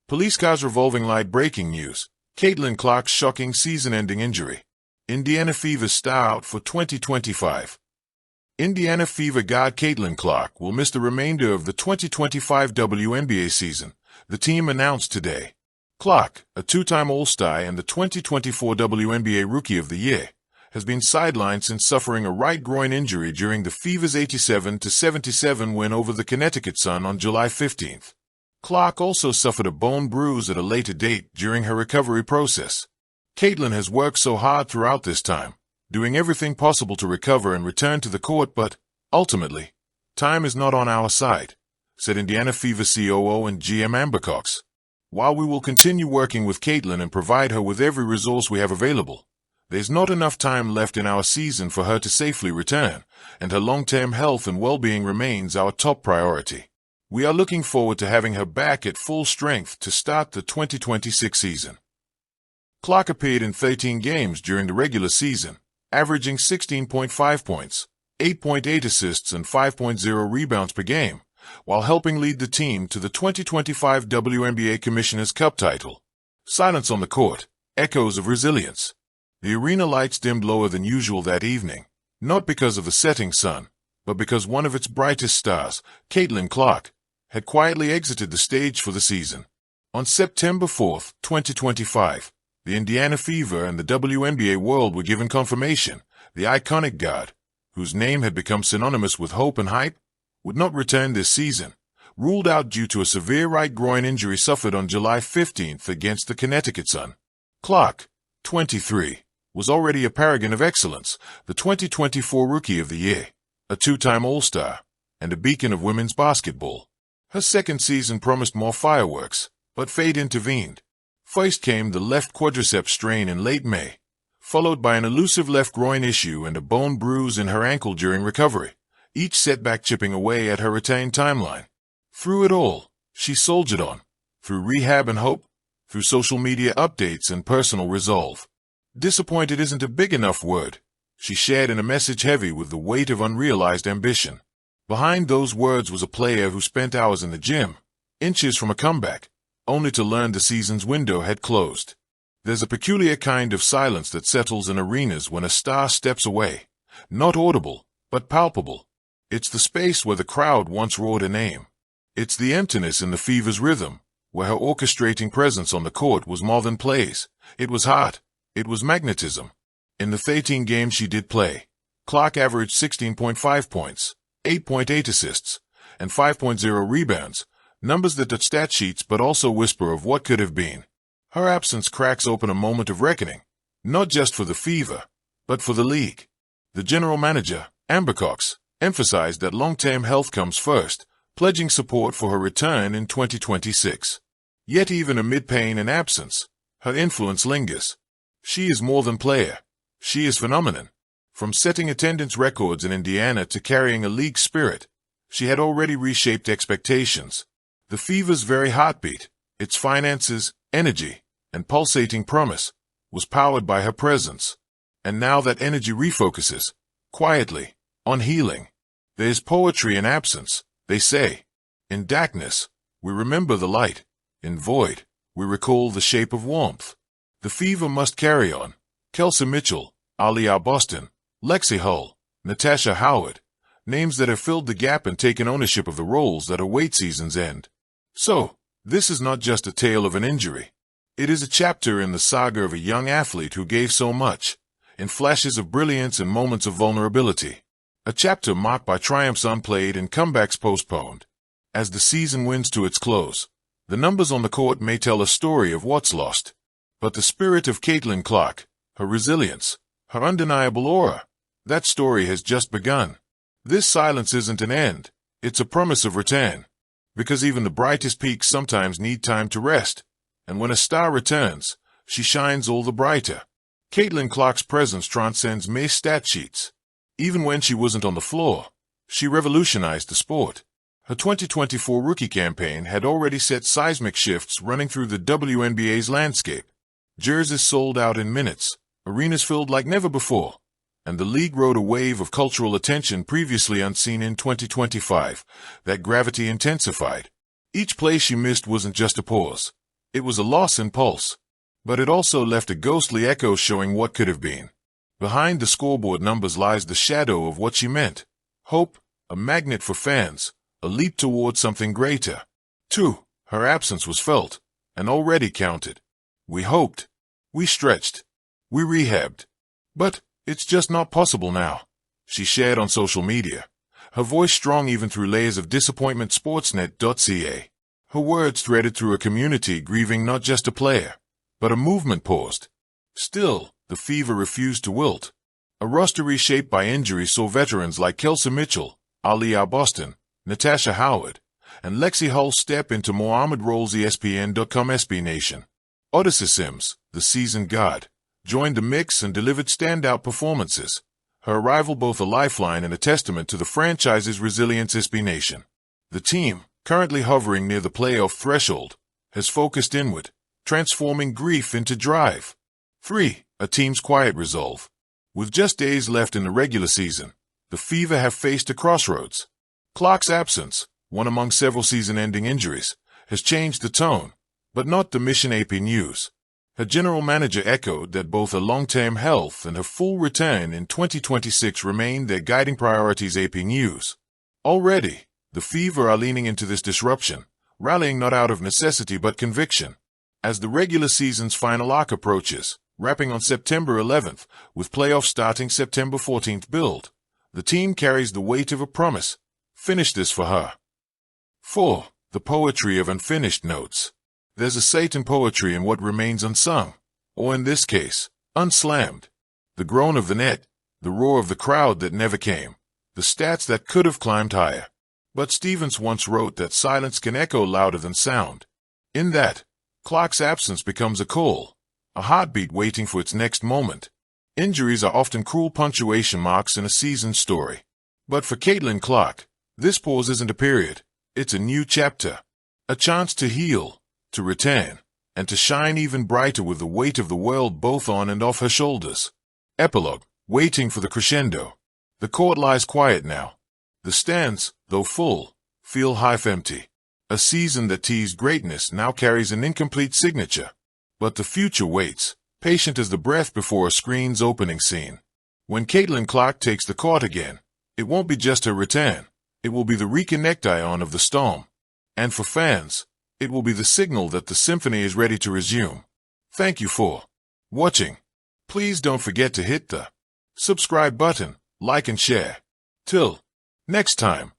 Police cars revolving light breaking news. Caitlin Clark's shocking season-ending injury. Indiana Fever star out for 2025. Indiana Fever guard Caitlin Clark will miss the remainder of the 2025 WNBA season, the team announced today. Clark, a two-time All-Star and the 2024 WNBA Rookie of the Year, has been sidelined since suffering a right groin injury during the Fever's 87-77 win over the Connecticut Sun on July 15. Clark also suffered a bone bruise at a later date during her recovery process. Caitlin has worked so hard throughout this time, doing everything possible to recover and return to the court, but, ultimately, time is not on our side, said Indiana Fever COO and GM Amber Cox. While we will continue working with Caitlin and provide her with every resource we have available, there's not enough time left in our season for her to safely return, and her long-term health and well-being remains our top priority. We are looking forward to having her back at full strength to start the 2026 season. Clark appeared in 13 games during the regular season, averaging 16.5 points, 8.8 assists and 5.0 rebounds per game, while helping lead the team to the 2025 WNBA Commissioner's Cup title. Silence on the court, echoes of resilience. The arena lights dimmed lower than usual that evening, not because of the setting sun, but because one of its brightest stars, Caitlin Clark, had quietly exited the stage for the season. On September 4, 2025, the Indiana Fever and the WNBA world were given confirmation the iconic guard, whose name had become synonymous with hope and hype, would not return this season, ruled out due to a severe right groin injury suffered on July 15 against the Connecticut Sun. Clark, 23, was already a paragon of excellence, the 2024 Rookie of the Year, a two-time All-Star, and a beacon of women's basketball. Her second season promised more fireworks, but fate intervened. First came the left quadriceps strain in late May, followed by an elusive left groin issue and a bone bruise in her ankle during recovery, each setback chipping away at her retained timeline. Through it all, she soldiered on, through rehab and hope, through social media updates and personal resolve. Disappointed isn't a big enough word, she shared in a message heavy with the weight of unrealized ambition. Behind those words was a player who spent hours in the gym, inches from a comeback, only to learn the season's window had closed. There's a peculiar kind of silence that settles in arenas when a star steps away, not audible, but palpable. It's the space where the crowd once roared a name. It's the emptiness in the Fever's rhythm, where her orchestrating presence on the court was more than plays. It was heart. It was magnetism. In the 13 games she did play, Clark averaged 16.5 points, 8.8 assists, and 5.0 rebounds, numbers that touch stat sheets but also whisper of what could have been. Her absence cracks open a moment of reckoning, not just for the Fever, but for the league. The general manager, Amber Cox, emphasized that long-term health comes first, pledging support for her return in 2026. Yet even amid pain and absence, her influence lingers. She is more than player. She is phenomenon. From setting attendance records in Indiana to carrying a league spirit, she had already reshaped expectations. The Fever's very heartbeat, its finances, energy, and pulsating promise, was powered by her presence. And now that energy refocuses, quietly, on healing. There is poetry in absence, they say. In darkness, we remember the light. In void, we recall the shape of warmth. The Fever must carry on. Kelsey Mitchell, Aliyah Boston, Lexi Hull, Natasha Howard, names that have filled the gap and taken ownership of the roles that await season's end. So, this is not just a tale of an injury. It is a chapter in the saga of a young athlete who gave so much, in flashes of brilliance and moments of vulnerability. A chapter marked by triumphs unplayed and comebacks postponed. As the season winds to its close, the numbers on the court may tell a story of what's lost. But the spirit of Caitlin Clark, her resilience, her undeniable aura, that story has just begun. This silence isn't an end, it's a promise of return. Because even the brightest peaks sometimes need time to rest, and when a star returns, she shines all the brighter. Caitlin Clark's presence transcends mere stat sheets. Even when she wasn't on the floor, she revolutionized the sport. Her 2024 rookie campaign had already set seismic shifts running through the WNBA's landscape. Jerseys sold out in minutes, arenas filled like never before, and the league rode a wave of cultural attention previously unseen in 2025. That gravity intensified. Each play she missed wasn't just a pause. It was a loss in pulse, but it also left a ghostly echo showing what could have been. Behind the scoreboard numbers lies the shadow of what she meant. Hope, a magnet for fans, a leap toward something greater. 2. Her absence was felt, and already counted. We hoped. We stretched. We rehabbed. But it's just not possible now, she shared on social media, her voice strong even through layers of disappointment. Sportsnet.ca. Her words threaded through a community grieving not just a player, but a movement paused. Still, the Fever refused to wilt. A roster reshaped by injury saw veterans like Kelsey Mitchell, Aliyah Boston, Natasha Howard, and Lexi Hull step into Mohamed roles. ESPN.com. SB Nation. Odyssey Sims, the seasoned guard, joined the mix and delivered standout performances. Her arrival both a lifeline and a testament to the franchise's resilience. SB Nation. The team, currently hovering near the playoff threshold, has focused inward, transforming grief into drive. 3. A team's quiet resolve. With just days left in the regular season, the Fever have faced a crossroads. Clark's absence, one among several season-ending injuries, has changed the tone, but not the mission. AP News. Her general manager echoed that both her long-term health and her full return in 2026 remain their guiding priorities. AP News. Already, the Fever are leaning into this disruption, rallying not out of necessity but conviction. As the regular season's final arc approaches, wrapping on September 11th, with playoffs starting September 14th build, the team carries the weight of a promise. Finish this for her. 4. The poetry of unfinished notes. There's a Satan poetry in what remains unsung, or in this case, unslammed. The groan of the net, the roar of the crowd that never came, the stats that could have climbed higher. But Stevens once wrote that silence can echo louder than sound. In that, Clark's absence becomes a call, a heartbeat waiting for its next moment. Injuries are often cruel punctuation marks in a season's story. But for Caitlin Clark, this pause isn't a period, it's a new chapter. A chance to heal, to return, and to shine even brighter with the weight of the world both on and off her shoulders. Epilogue. Waiting for the crescendo. The court lies quiet now. The stands, though full, feel half empty. A season that teased greatness now carries an incomplete signature. But the future waits, patient as the breath before a screen's opening scene. When Caitlin Clark takes the court again, it won't be just her return. It will be the reconnect-ion of the storm. And for fans, it will be the signal that the symphony is ready to resume. Thank you for watching. Please don't forget to hit the subscribe button, like and share. Till next time.